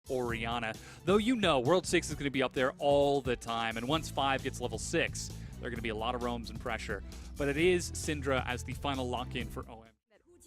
Oriana. Though you know, World 6 is going to be up there all the time, and once 5 gets level 6, there are going to be a lot of roams and pressure. But it is Syndra as the final lock-in for OMG.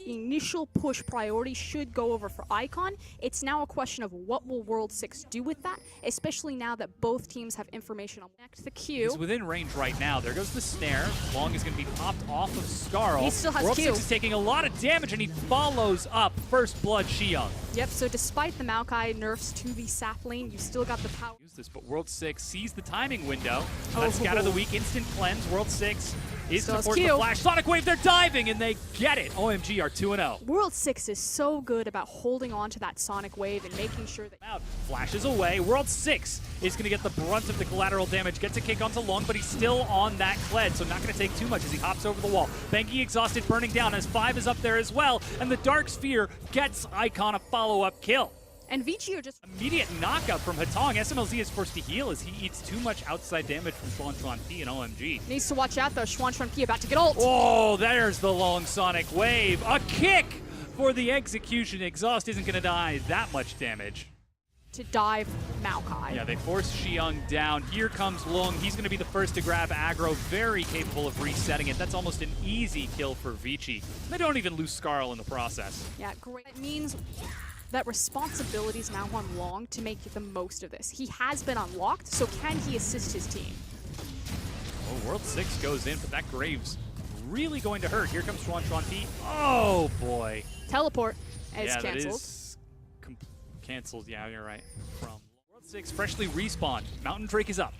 Initial push priority should go over for Icon. It's now a question of what will World 6 do with that, especially now that both teams have information on the Q. He's within range right now. There goes the snare. Long is going to be popped off of Skarl. He still has World Q. 6 is taking a lot of damage, and he follows up First Blood Xiang. Yep, so despite the Maokai nerfs to the sap lane, you still got the power. Use this, but World 6 sees the timing window. That's Scatter the Weak, instant cleanse. World 6 is to force the flash. Sonic Wave, they're diving, and they get it. OMG are 2-0. World 6 is so good about holding on to that Sonic Wave and making sure that... Flashes away. World 6 is going to get the brunt of the collateral damage. Gets a kick onto Long, but he's still on that Kled, so not going to take too much as he hops over the wall. Bengi exhausted, burning down as 5 is up there as well, and the Dark Sphere gets Icon a follow-up kill. And Vici are just... Immediate knockup from Hatong. SMLZ is forced to heal as he eats too much outside damage from Xuan P and OMG. Needs to watch out though. Xuan P about to get ult. Oh, there's the long Sonic Wave. A kick for the execution. Exhaust isn't going to die that much damage. To dive Maokai. Yeah, they force Xiang down. Here comes Long. He's going to be the first to grab aggro. Very capable of resetting it. That's almost an easy kill for Vici. They don't even lose Skarl in the process. Yeah, great. It means that responsibility is now on Long to make the most of this. He has been unlocked, so can he assist his team? Oh, World 6 goes in, but that Graves really going to hurt. Here comes Xuan P. Oh, boy. Teleport is canceled. canceled. That is canceled, yeah, you're right. From World 6 freshly respawned. Mountain Drake is up.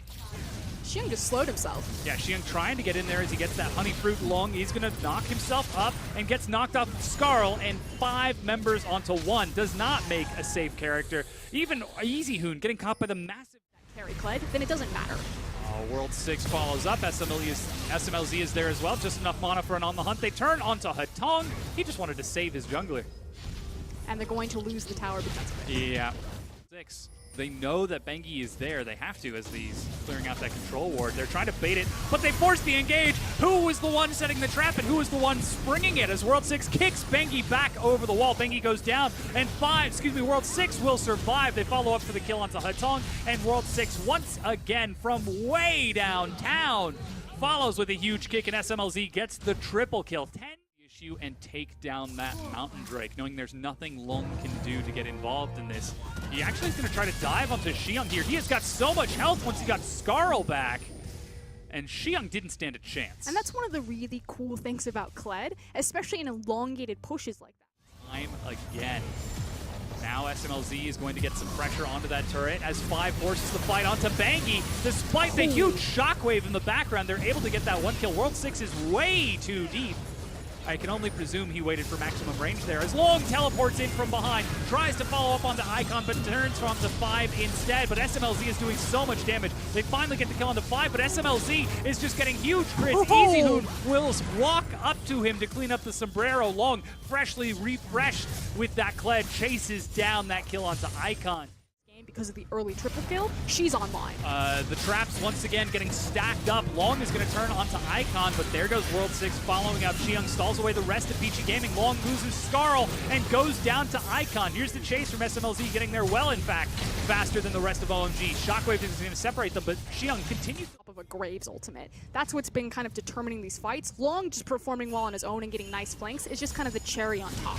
Xiang just slowed himself. Yeah, Xiang trying to get in there as he gets that honey fruit Long. He's going to knock himself up and gets knocked off Skarl, and 5 members onto 1. Does not make a safe character. Even Easy Hoon getting caught by the massive carry Kled, then it doesn't matter. Oh, World 6 follows up. SMLZ is there as well. Just enough mana for an on the hunt. They turn onto Hatong. He just wanted to save his jungler. And they're going to lose the tower because of it. Yeah. 6. They know that Bengi is there. They have to as he's clearing out that control ward. They're trying to bait it, but they force the engage. Who was the one setting the trap and who was the one springing it as World 6 kicks Bengi back over the wall. Bengi goes down and World 6 will survive. They follow up for the kill onto Hatong, and World 6 once again from way downtown follows with a huge kick, and SMLZ gets the triple kill. 10 and take down that Mountain Drake, knowing there's nothing Long can do to get involved in this. He actually is going to try to dive onto Xiang here. He has got so much health once he got Skarl back, and Xiang didn't stand a chance. And that's one of the really cool things about Kled, especially in elongated pushes like that. Time again. Now SMLZ is going to get some pressure onto that turret as 5 forces the fight onto Bengi. Despite the huge shockwave in the background, they're able to get that 1 kill. World 6 is way too deep. I can only presume he waited for maximum range there as Long teleports in from behind, tries to follow up onto Icon, but turns from the 5 instead. But SMLZ is doing so much damage. They finally get the kill on the 5, but SMLZ is just getting huge crits. Easy Hoon will walk up to him to clean up the sombrero. Long, freshly refreshed with that Kled, chases down that kill onto Icon. Because of the early triple kill, she's online. The traps once again getting stacked up. Long is going to turn onto Icon, but there goes World 6 following up. Xiang stalls away the rest of Vici Gaming. Long loses Skarl and goes down to Icon. Here's the chase from SMLZ, getting there well, in fact, faster than the rest of OMG. Shockwave is going to separate them, but Xiang continues. Top of a Graves ultimate. That's what's been kind of determining these fights. Long just performing well on his own and getting nice flanks is just kind of the cherry on top.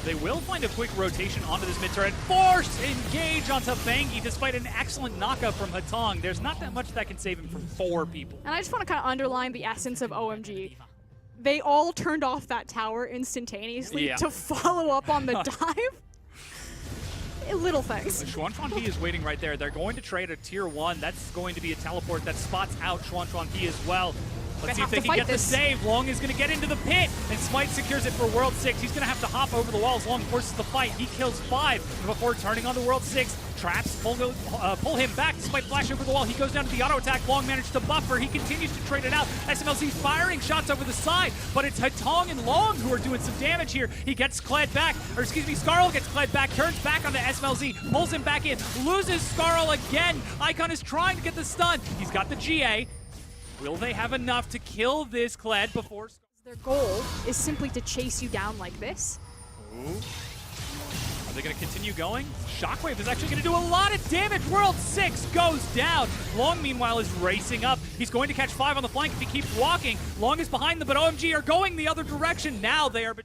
They will find a quick rotation onto this mid-turret. Forced engage onto Bengi despite an excellent knockup from Hatong. There's not that much that can save him from 4 people. And I just want to kind of underline the essence of OMG. They all turned off that tower instantaneously to follow up on the dive. Little things. Xuan P is waiting right there. They're going to trade a tier 1. That's going to be a teleport that spots out Xuan P as well. Let's see if they can get the save. Long is going to get into the pit, and Smite secures it for World 6. He's going to have to hop over the walls. Long forces the fight. He kills 5 before turning on the World 6. Traps pull him back despite flash over the wall. He goes down to the auto attack. Long managed to buffer. He continues to trade it out. SMLZ's firing shots over the side, but it's Hatong and Long who are doing some damage here. He gets Kled back, or excuse me, Skarl gets Kled back, turns back onto SMLZ, pulls him back in, loses Skarl again. Icon is trying to get the stun. He's got the GA. Will they have enough to kill this Kled before... Their goal is simply to chase you down like this. Ooh. Are they going to continue going? Shockwave is actually going to do a lot of damage. World 6 goes down. Long, meanwhile, is racing up. He's going to catch 5 on the flank if he keeps walking. Long is behind them, but OMG are going the other direction. Now they are...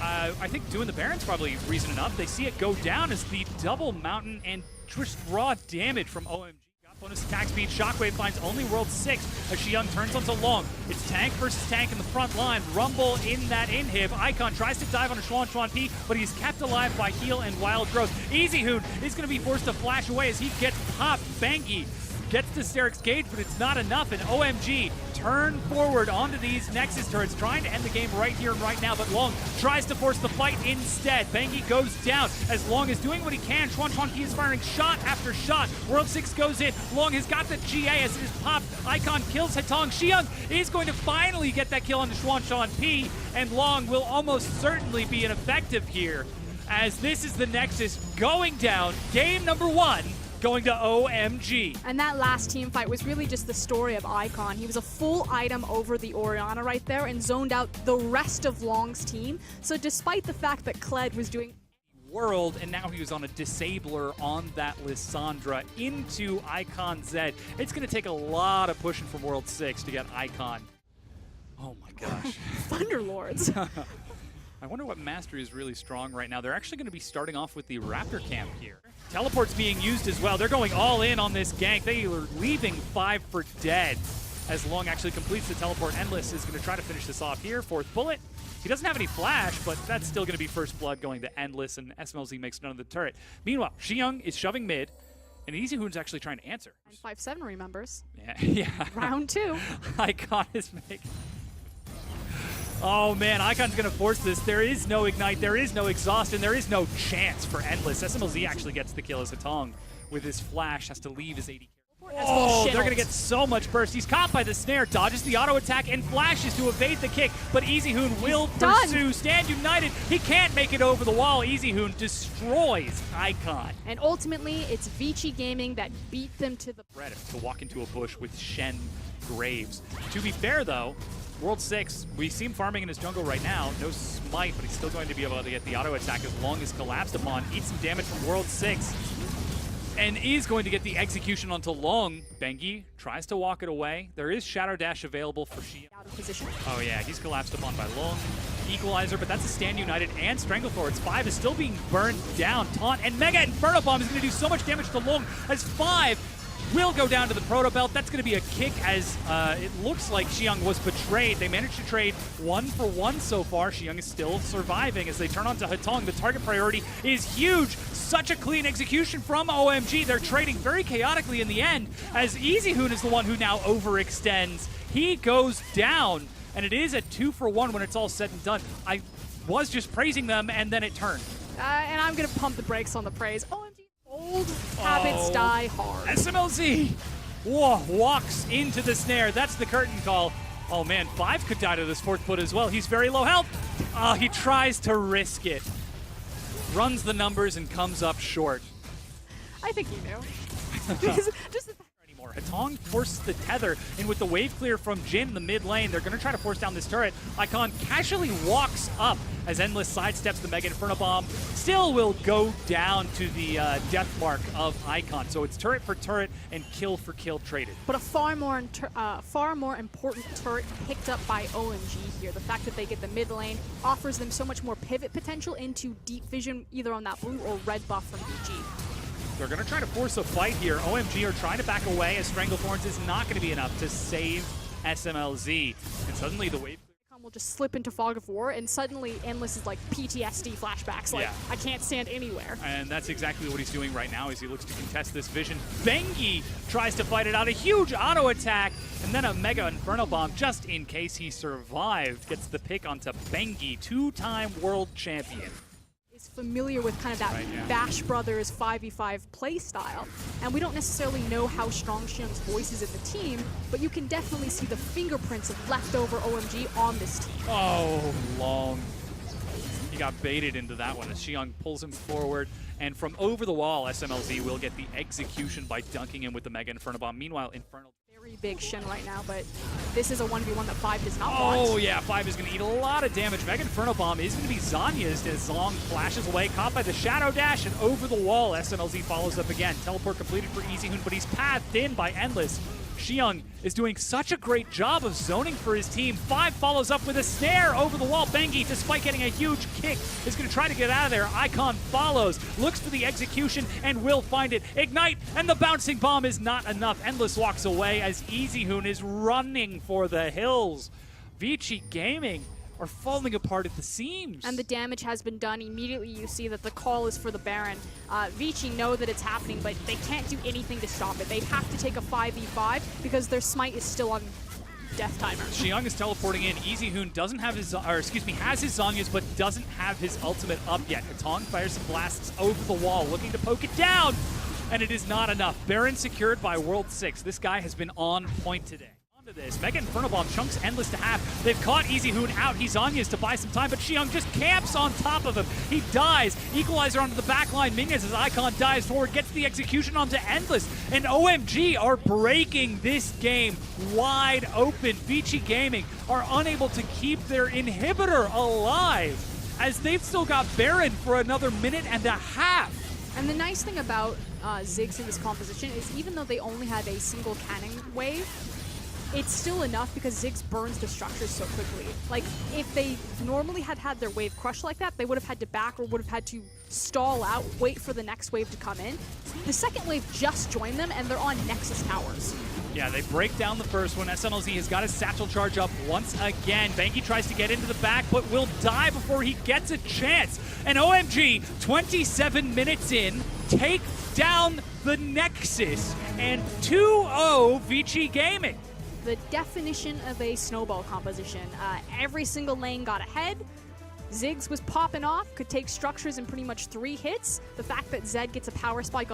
I think doing the Baron's probably reason enough. They see it go down as the double mountain and just raw damage from OMG. Got bonus attack speed. Shockwave finds only World 6 as Xiang turns onto Long. It's tank versus tank in the front line. Rumble in that inhib. Icon tries to dive on a Xuan P, but he's kept alive by heal and wild growth. Easyhoon is going to be forced to flash away as he gets popped. Bangy gets to Steric's gauge, but it's not enough, and OMG turn forward onto these Nexus turrets, trying to end the game right here and right now, but Long tries to force the fight instead. Bangy goes down as Long is doing what he can. Xuan Qi is firing shot after shot. World 6 goes in. Long has got the GA as it is popped. Icon kills Hetong. Xiang is going to finally get that kill on the Xuan P, and Long will almost certainly be ineffective here, as this is the Nexus going down. Game number 1. Going to OMG. And that last team fight was really just the story of Icon. He was a full item over the Orianna right there and zoned out the rest of Long's team. So despite the fact that Kled was doing world, and now he was on a disabler on that Lissandra into Icon Z. It's going to take a lot of pushing from World 6 to get Icon. Oh my gosh. Thunderlords. I wonder what mastery is really strong right now. They're actually going to be starting off with the Raptor camp here. Teleport's being used as well. They're going all in on this gank. They are leaving 5 for dead as Long actually completes the teleport. Endless is going to try to finish this off here. 4th bullet. He doesn't have any flash, but that's still going to be first blood going to Endless, and SMLZ makes none of the turret. Meanwhile, Xiang is shoving mid, and Easyhoon's actually trying to answer. And 5-7 remembers. Yeah. Round 2. Icon is making... Oh man, Icon's gonna force this. There is no ignite, there is no exhaust, and there is no chance for Endless. SMLZ actually gets the kill as Hetong with his flash, has to leave his 80. Oh, they're gonna get so much burst. He's caught by the snare, dodges the auto attack, and flashes to evade the kick, but Easyhoon will pursue. Stand united. He can't make it over the wall. Easyhoon destroys Icon. And ultimately, it's Vici Gaming that beat them to the... To walk into a bush with Shen Graves. To be fair though, World 6, we see him farming in his jungle right now. No smite, but he's still going to be able to get the auto attack as Long as collapsed upon. Eats some damage from World 6. And is going to get the execution onto Long. Bengi tries to walk it away. There is Shadow Dash available for Xiang. Out of position. Oh yeah, he's collapsed upon by Long. Equalizer, but that's a Stand United and Stranglethorns. 5 is still being burned down. Taunt and Mega Inferno Bomb is going to do so much damage to Long as 5 will go down to the Proto Belt. That's going to be a kick as it looks like Xiang was betrayed. They managed to trade 1 for 1 so far. Xiang is still surviving as they turn onto Hetong. The target priority is huge. Such a clean execution from OMG. They're trading very chaotically in the end as Easyhoon is the one who now overextends. He goes down, and it is a 2 for 1 when it's all said and done. I was just praising them, and then it turned. And I'm going to pump the brakes on the praise. OMG. Old habits die hard. SMLZ walks into the snare. That's the curtain call. Oh man, 5 could die to this 4th bullet as well. He's very low health. He tries to risk it. Runs the numbers and comes up short. I think he knew. just anymore. Hetong forces the tether, and with the wave clear from Jin in the mid lane, they're going to try to force down this turret. Icon casually walks up as Endless sidesteps the Mega Inferno Bomb. Still will go down to the death mark of Icon. So it's turret for turret and kill for kill traded. But a far more important turret picked up by OMG here. The fact that they get the mid lane offers them so much more pivot potential into deep vision, either on that blue or red buff from BG. They're going to try to force a fight here. OMG are trying to back away as Stranglethorns is not going to be enough to save SMLZ. And suddenly the wave will just slip into Fog of War, and suddenly Endless is like PTSD flashbacks. Like, yeah. I can't stand anywhere. And that's exactly what he's doing right now as he looks to contest this vision. Bengi tries to fight it out. A huge auto attack, and then a Mega Inferno Bomb just in case he survived. Gets the pick onto Bengi, 2-time world champion. Is familiar with kind of that Bash Brothers 5v5 play style, and we don't necessarily know how strong Xiang's voice is in the team, but you can definitely see the fingerprints of leftover OMG on this team. Oh, Long. He got baited into that one as Xiong pulls him forward. And from over the wall, SMLZ will get the execution by dunking him with the Mega Inferno Bomb. Meanwhile, Infernal... Very big Shin right now, but this is a 1v1 that 5 does not want. Oh yeah, 5 is going to eat a lot of damage. Mega Inferno Bomb is going to be Zanya's as Zong flashes away, caught by the Shadow Dash, and over the wall, SMLZ follows up again. Teleport completed for EasyHoon, but he's pathed in by Endless. Xiong is doing such a great job of zoning for his team. 5 follows up with a snare over the wall. Bengi, despite getting a huge kick, is going to try to get out of there. Icon follows, looks for the execution, and will find it. Ignite, and the bouncing bomb is not enough. Endless walks away as EasyHoon is running for the hills. Vici Gaming are falling apart at the seams. And the damage has been done. Immediately you see that the call is for the Baron. Vici know that it's happening, but they can't do anything to stop it. They have to take a 5v5 because their smite is still on death timer. Xiong is teleporting in. EasyHoon doesn't have his, has his Zonyas, but doesn't have his ultimate up yet. Katong fires some blasts over the wall, looking to poke it down, and it is not enough. Baron secured by World 6. This guy has been on point today. This. Mega Inferno Bomb chunks Endless to half. They've caught EasyHoon out. He's Anya's to buy some time, but Xiong just camps on top of him. He dies. Equalizer onto the back line. Minions as Icon dives forward, gets the execution onto Endless. And OMG are breaking this game wide open. Vici Gaming are unable to keep their inhibitor alive as they've still got Baron for another minute and a half. And the nice thing about Ziggs in this composition is even though they only have a single cannon wave, it's still enough because Ziggs burns the structures so quickly. Like, if they normally had their wave crushed like that, they would have had to back or would have had to stall out, wait for the next wave to come in. The second wave just joined them, and they're on Nexus towers. Yeah, they break down the first one. SMLZ has got his satchel charge up once again. Bengi tries to get into the back, but will die before he gets a chance. And OMG, 27 minutes in, take down the Nexus and 2-0 Vici Gaming. The definition of a snowball composition. Every single lane got ahead. Ziggs was popping off, could take structures in pretty much 3 hits. The fact that Zed gets a power spike